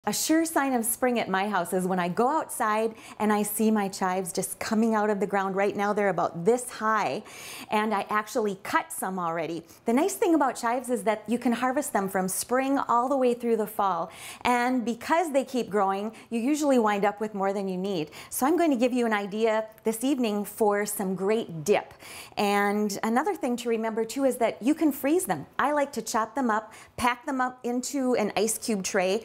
A sure sign of spring at my house is when I go outside and I see my chives just coming out of the ground. Right now they're about this high, and I actually cut some already. The nice thing about chives is that you can harvest them from spring all the way through the fall, and because they keep growing, you usually wind up with more than you need. So I'm going to give you an idea this evening for some great dip. And another thing to remember too is that you can freeze them. I like to chop them up, pack them up into an ice cube tray,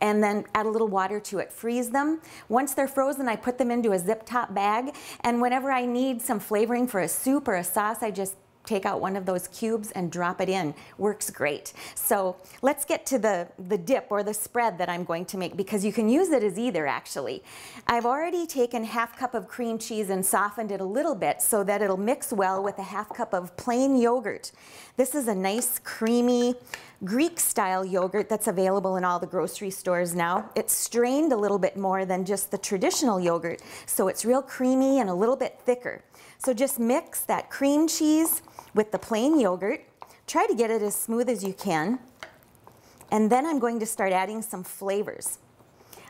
and then add a little water to it. Freeze them. Once they're frozen, I put them into a zip top bag, and whenever I need some flavoring for a soup or a sauce, I just take out one of those cubes and drop it in. Works great. So let's get to the dip or the spread that I'm going to make, because you can use it as either actually. I've already taken ½ cup of cream cheese and softened it a little bit so that it'll mix well with a ½ cup of plain yogurt. This is a nice creamy Greek style yogurt that's available in all the grocery stores now. It's strained a little bit more than just the traditional yogurt, so it's real creamy and a little bit thicker. So just mix that cream cheese with the plain yogurt. Try to get it as smooth as you can. And then I'm going to start adding some flavors.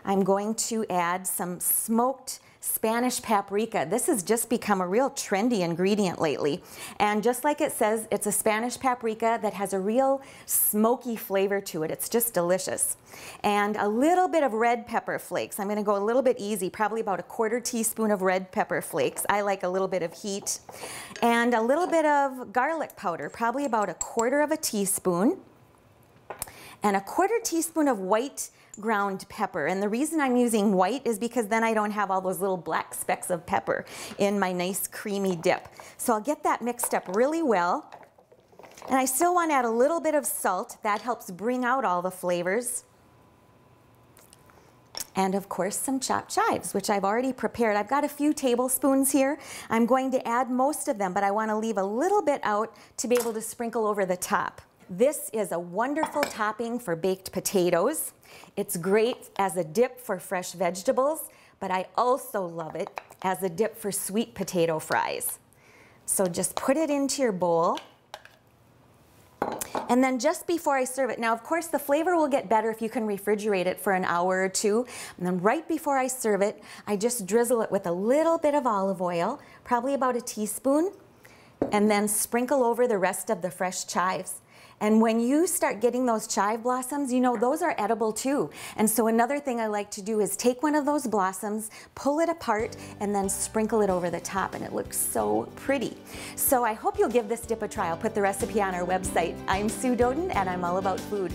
I'm going to add some smoked Spanish paprika. This has just become a real trendy ingredient lately. And just like it says, it's a Spanish paprika that has a real smoky flavor to it. It's just delicious. And a little bit of red pepper flakes. I'm going to go a little bit easy, probably about a ¼ teaspoon of red pepper flakes. I like a little bit of heat. And a little bit of garlic powder, probably about a ¼ teaspoon. And a ¼ teaspoon of white ground pepper. And the reason I'm using white is because then I don't have all those little black specks of pepper in my nice creamy dip. So I'll get that mixed up really well. And I still want to add a little bit of salt. That helps bring out all the flavors. And of course some chopped chives, which I've already prepared. I've got a few tablespoons here. I'm going to add most of them, but I want to leave a little bit out to be able to sprinkle over the top. This is a wonderful topping for baked potatoes. It's great as a dip for fresh vegetables, but I also love it as a dip for sweet potato fries. So just put it into your bowl. And then just before I serve it, now of course the flavor will get better if you can refrigerate it for an hour or two. And then right before I serve it, I just drizzle it with a little bit of olive oil, probably about a teaspoon, and then sprinkle over the rest of the fresh chives. And when you start getting those chive blossoms, you know, those are edible too. And so another thing I like to do is take one of those blossoms, pull it apart, and then sprinkle it over the top, and it looks so pretty. So I hope you'll give this dip a try. I'll put the recipe on our website. I'm Sue Doden, and I'm all about food.